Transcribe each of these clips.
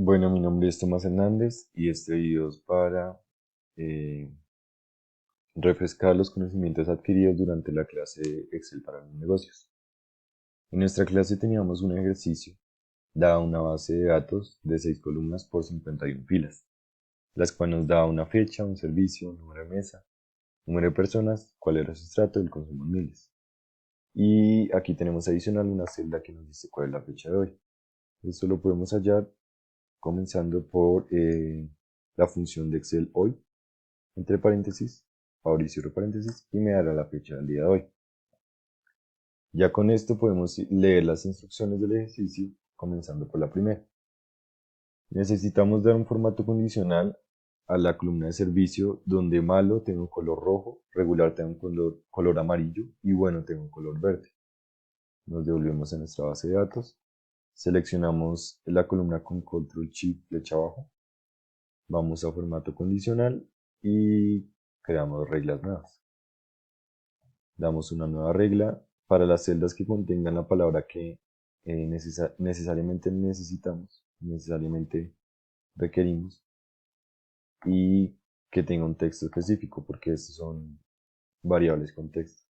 Bueno, mi nombre es Tomás Hernández y este video es para eh, refrescar los conocimientos adquiridos durante la clase de Excel para los negocios. En nuestra clase teníamos un ejercicio, daba una base de datos de 6 columnas por 51 filas, las cuales nos daba una fecha, un servicio, un número de mesa, número de personas, cuál era su estrato y el consumo en miles. Y aquí tenemos adicional una celda que nos dice cuál es la fecha de hoy. Esto lo podemos hallar comenzando por la función de Excel hoy, entre paréntesis, abrir y cierro paréntesis, y me dará la fecha del día de hoy. Ya con esto podemos leer las instrucciones del ejercicio, comenzando por la primera. Necesitamos dar un formato condicional a la columna de servicio donde malo tenga un color rojo, regular tenga un color amarillo y bueno tenga un color verde. Nos devolvemos a nuestra base de datos, seleccionamos la columna con control shift flecha abajo, vamos a formato condicional y creamos reglas nuevas. Damos una nueva regla para las celdas que contengan la palabra que necesariamente necesitamos, necesariamente requerimos, y que tenga un texto específico, porque estos son variables con texto,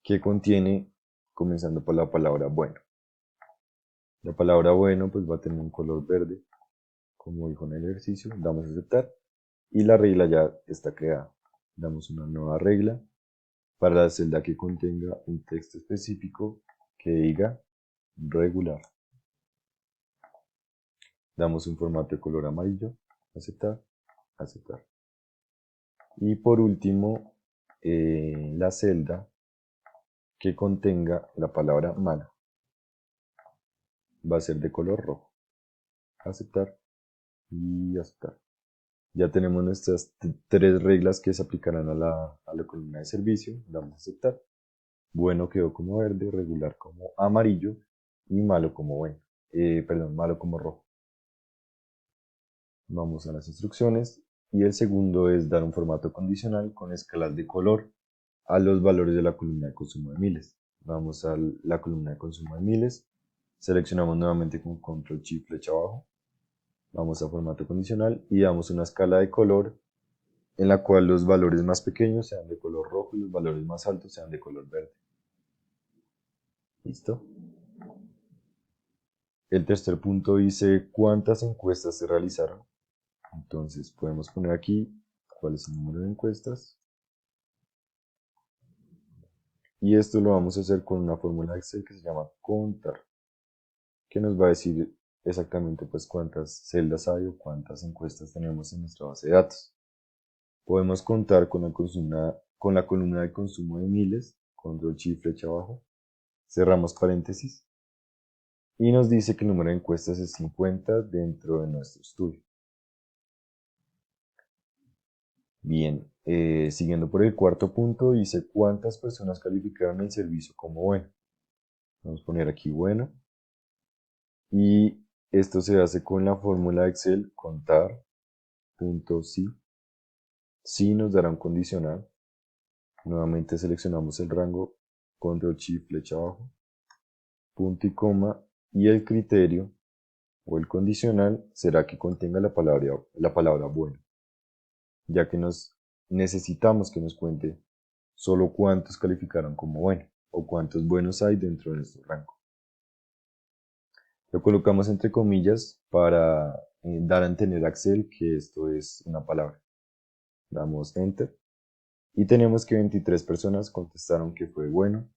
que contiene, comenzando por la palabra bueno. La palabra bueno pues va a tener un color verde, como dijo en el ejercicio, damos a aceptar, y la regla ya está creada. Damos una nueva regla para la celda que contenga un texto específico que diga regular. Damos un formato de color amarillo, aceptar, aceptar. Y por último, la celda que contenga la palabra malo va a ser de color rojo, aceptar y aceptar. Ya tenemos nuestras tres reglas que se aplicarán a la columna de servicio. Damos a aceptar. Bueno quedó como verde, regular como amarillo y malo como bueno. Malo como rojo. Vamos a las instrucciones y el segundo es dar un formato condicional con escalas de color a los valores de la columna de consumo de miles. Vamos a la columna de consumo de miles, seleccionamos nuevamente con control shift flecha abajo, vamos a formato condicional y damos una escala de color en la cual los valores más pequeños sean de color rojo y los valores más altos sean de color verde. ¿Listo? El tercer punto dice cuántas encuestas se realizaron. Entonces podemos poner aquí cuál es el número de encuestas. Y esto lo vamos a hacer con una fórmula de Excel que se llama contar, que nos va a decir exactamente pues cuántas celdas hay o cuántas encuestas tenemos en nuestra base de datos. Podemos contar con la columna de consumo de miles, control shift flecha abajo, cerramos paréntesis y nos dice que el número de encuestas es 50 dentro de nuestro estudio. Bien, siguiendo por el cuarto punto, dice cuántas personas calificaron el servicio como bueno. Vamos a poner aquí bueno. Y esto se hace con la fórmula de Excel contar.si. Si nos dará un condicional. Nuevamente seleccionamos el rango, control shift flecha abajo, punto y coma, y el criterio o el condicional será que contenga la palabra bueno, ya que necesitamos que nos cuente solo cuántos calificaron como bueno o cuántos buenos hay dentro de nuestro rango. Lo colocamos entre comillas para dar a entender a Excel que esto es una palabra. Damos Enter y tenemos que 23 personas contestaron que fue bueno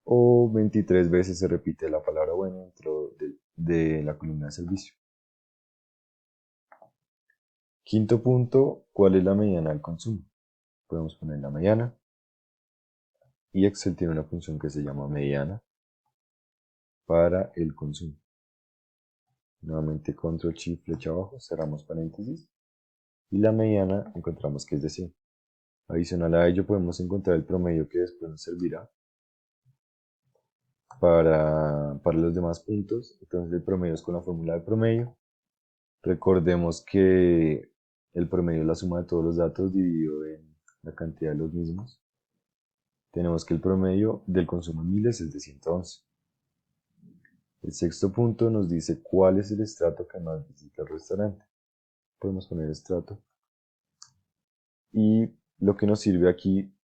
o 23 veces se repite la palabra bueno dentro de la columna de servicio. Quinto punto, ¿cuál es la mediana del consumo? Podemos poner la mediana y Excel tiene una función que se llama mediana para el consumo. Nuevamente control shift flecha abajo, cerramos paréntesis y la mediana encontramos que es de 100. Adicional a ello podemos encontrar el promedio que después nos servirá para los demás puntos. Entonces el promedio es con la fórmula de promedio. Recordemos que el promedio es la suma de todos los datos dividido en la cantidad de los mismos. Tenemos que el promedio del consumo en miles es de 111. El sexto punto nos dice cuál es el estrato que más visita el restaurante. Podemos poner estrato. Y lo que nos sirve aquí,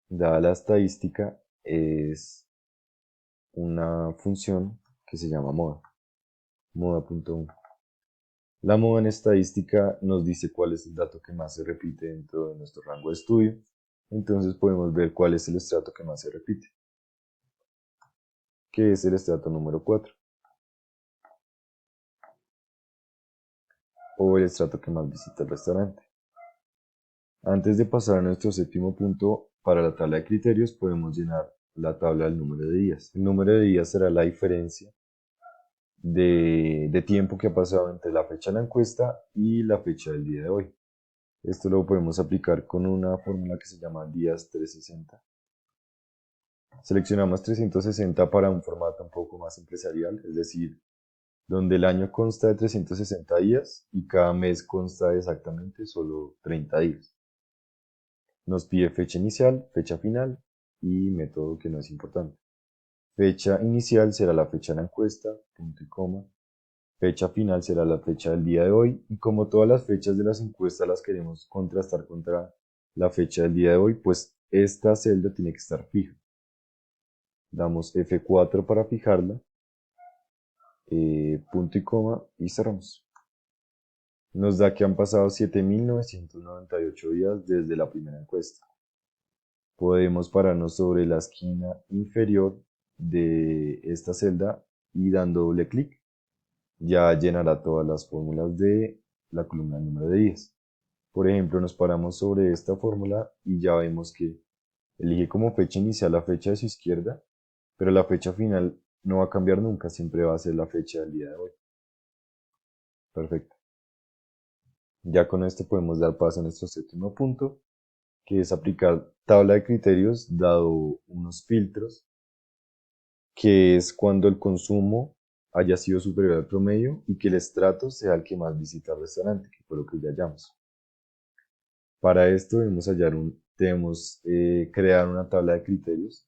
dada la estadística, es una función que se llama moda, moda.1. La moda en estadística nos dice cuál es el dato que más se repite dentro de nuestro rango de estudio. Entonces podemos ver cuál es el estrato que más se repite, que es el estrato número 4, o el estrato que más visita el restaurante. Antes de pasar a nuestro séptimo punto, para la tabla de criterios podemos llenar la tabla del número de días. El número de días será la diferencia de tiempo que ha pasado entre la fecha de la encuesta y la fecha del día de hoy. Esto lo podemos aplicar con una fórmula que se llama días 360. Seleccionamos 360 para un formato un poco más empresarial, es decir, donde el año consta de 360 días y cada mes consta de exactamente solo 30 días. Nos pide fecha inicial, fecha final y método que no es importante. Fecha inicial será la fecha de la encuesta, punto y coma. Fecha final será la fecha del día de hoy y como todas las fechas de las encuestas las queremos contrastar contra la fecha del día de hoy, pues esta celda tiene que estar fija. Damos F4 para fijarla, punto y coma y cerramos. Nos da que han pasado 7.998 días desde la primera encuesta. Podemos pararnos sobre la esquina inferior de esta celda y dando doble clic ya llenará todas las fórmulas de la columna número de días. Por ejemplo, nos paramos sobre esta fórmula y ya vemos que elige como fecha inicial la fecha de su izquierda, pero la fecha final no va a cambiar nunca, siempre va a ser la fecha del día de hoy. Perfecto. Ya con esto podemos dar paso a nuestro séptimo punto, que es aplicar tabla de criterios dado unos filtros, que es cuando el consumo haya sido superior al promedio y que el estrato sea el que más visita el restaurante, que fue lo que ya hallamos. Para esto debemos crear una tabla de criterios.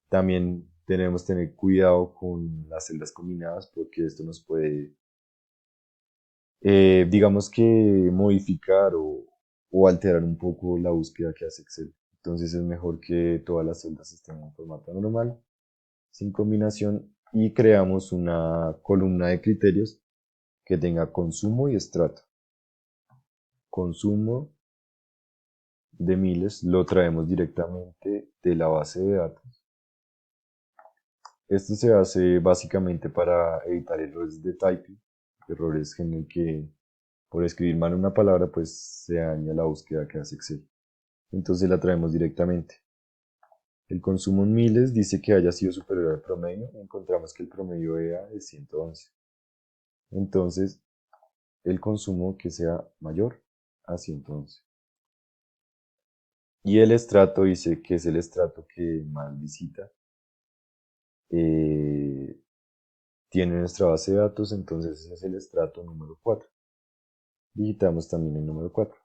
También tenemos que tener cuidado con las celdas combinadas porque esto nos puede, digamos que, modificar o alterar un poco la búsqueda que hace Excel. Entonces es mejor que todas las celdas estén en formato normal, sin combinación, y creamos una columna de criterios que tenga consumo y estrato. Consumo de miles lo traemos directamente de la base de datos. Esto se hace básicamente para evitar errores de typing, errores en el que por escribir mal una palabra pues se daña la búsqueda que hace Excel. Entonces la traemos directamente. El consumo en miles dice que haya sido superior al promedio. Encontramos que el promedio EA es 111. Entonces el consumo que sea mayor a 111. Y el estrato dice que es el estrato que más visita. Tiene nuestra base de datos, entonces ese es el estrato número 4. Digitamos también el número 4.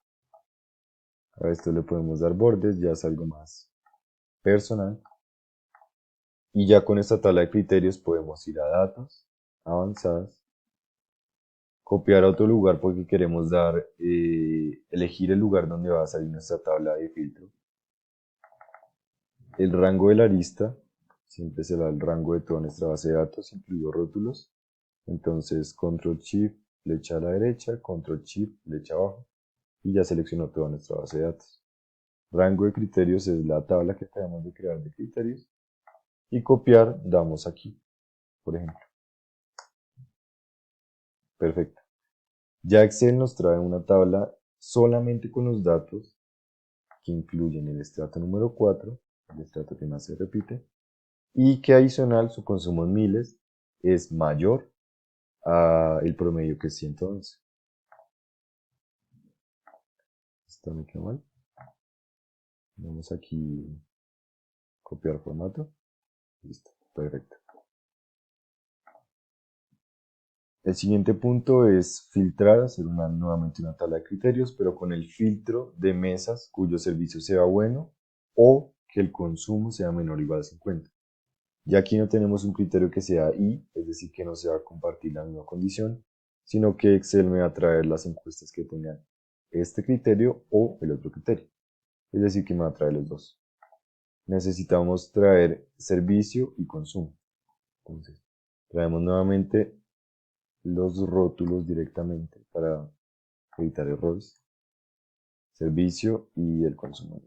A esto le podemos dar bordes, ya es algo más personal. Y ya con esta tabla de criterios podemos ir a datos, avanzadas, copiar a otro lugar porque queremos elegir el lugar donde va a salir nuestra tabla de filtro. El rango de la arista, siempre será el rango de toda nuestra base de datos, incluidos rótulos. Entonces, Control Shift, flecha a la derecha, Control Shift, flecha abajo, y ya seleccionó toda nuestra base de datos. Rango de criterios es la tabla que acabamos de crear de criterios. Y copiar, damos aquí, por ejemplo. Perfecto. Ya Excel nos trae una tabla solamente con los datos que incluyen el estrato número 4, el estrato que más se repite, y que adicional su consumo en miles es mayor al promedio que es 111. Esto me quedó mal. Vamos aquí, copiar formato. Listo, perfecto. El siguiente punto es filtrar, hacer nuevamente una tabla de criterios, pero con el filtro de mesas cuyo servicio sea bueno o que el consumo sea menor o igual a 50. Y aquí no tenemos un criterio que sea y, es decir, que no se va a compartir la misma condición, sino que Excel me va a traer las encuestas que tengan este criterio o el otro criterio. Es decir, que me va a traer los dos. Necesitamos traer servicio y consumo. Entonces, traemos nuevamente los rótulos directamente para evitar errores. Servicio y el consumo.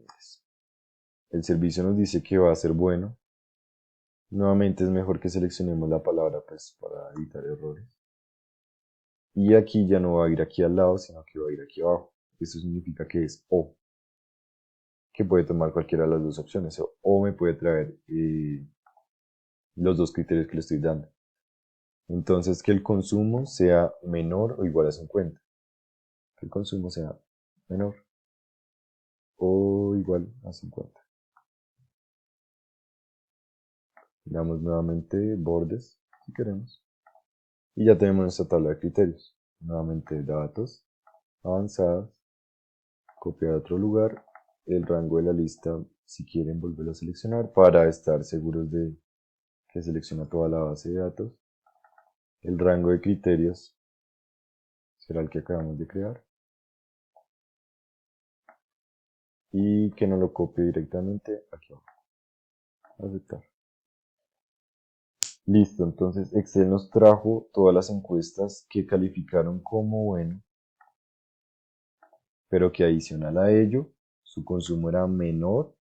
El servicio nos dice que va a ser bueno. Nuevamente es mejor que seleccionemos la palabra pues, para evitar errores. Y aquí ya no va a ir aquí al lado, sino que va a ir aquí abajo. Esto significa que es o, que puede tomar cualquiera de las dos opciones. O me puede traer los dos criterios que le estoy dando. Entonces, que el consumo sea menor o igual a 50. Que el consumo sea menor o igual a 50. Damos nuevamente bordes, si queremos. Y ya tenemos nuestra tabla de criterios. Nuevamente datos, avanzadas, copiar a otro lugar, el rango de la lista, si quieren volverlo a seleccionar, para estar seguros de que selecciona toda la base de datos. El rango de criterios será el que acabamos de crear. Y que no lo copie directamente aquí abajo. Aceptar. Listo, entonces Excel nos trajo todas las encuestas que calificaron como bueno, pero que adicional a ello, su consumo era menor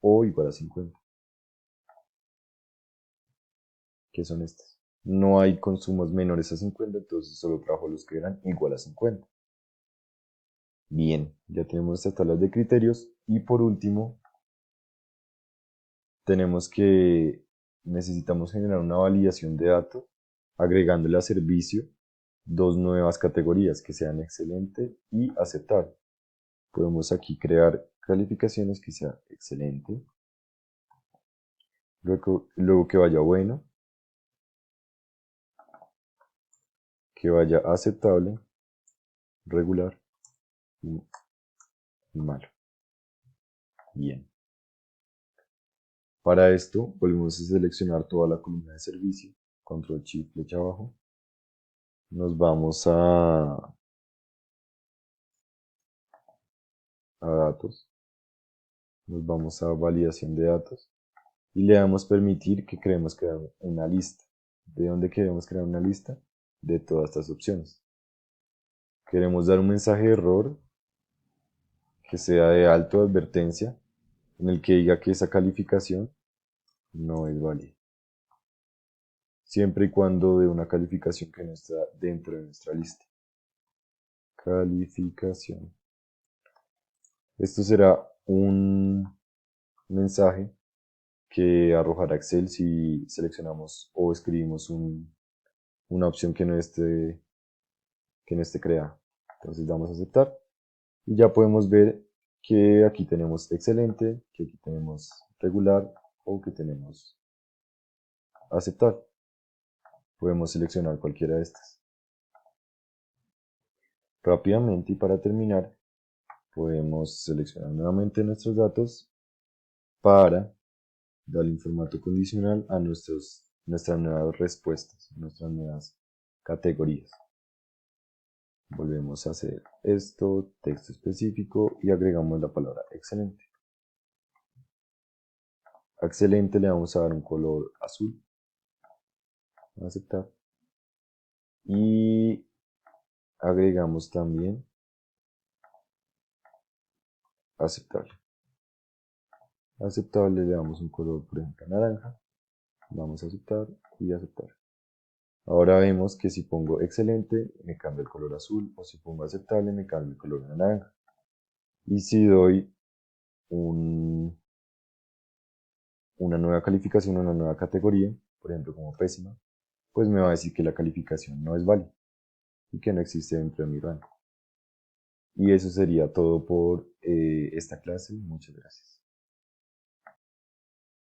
o igual a 50. ¿Qué son estas? No hay consumos menores a 50, entonces solo trajo los que eran igual a 50. Bien, ya tenemos estas tablas de criterios y por último necesitamos generar una validación de datos agregándole a servicio dos nuevas categorías que sean excelente y aceptable. Podemos aquí crear calificaciones que sea excelente, luego que vaya bueno, que vaya aceptable, regular y malo. Bien. Para esto volvemos a seleccionar toda la columna de servicio, control shift flecha abajo. Nos vamos a datos, nos vamos a validación de datos y le damos permitir que queremos crear una lista. ¿De dónde queremos crear una lista? De todas estas opciones. Queremos dar un mensaje de error que sea de alto advertencia en el que diga que esa calificación no es válida. Siempre y cuando dé una calificación que no está dentro de nuestra lista. Calificación. Esto será un mensaje que arrojará Excel si seleccionamos o escribimos una opción que no esté creada. Entonces damos a aceptar y ya podemos ver que aquí tenemos excelente, que aquí tenemos regular o que tenemos aceptar. Podemos seleccionar cualquiera de estas. Rápidamente y para terminar, podemos seleccionar nuevamente nuestros datos para darle un formato condicional a nuestras nuevas respuestas, nuestras nuevas categorías. Volvemos a hacer esto, texto específico y agregamos la palabra excelente. A excelente le vamos a dar un color azul. Aceptar. Y agregamos también aceptable. Aceptable le damos un color, por ejemplo, naranja. Vamos a aceptar y aceptar. Ahora vemos que si pongo excelente me cambia el color azul o si pongo aceptable me cambia el color naranja. Y si doy una nueva calificación, una nueva categoría, por ejemplo como pésima, pues me va a decir que la calificación no es válida y que no existe dentro de mi rango. Y eso sería todo por esta clase. Muchas gracias.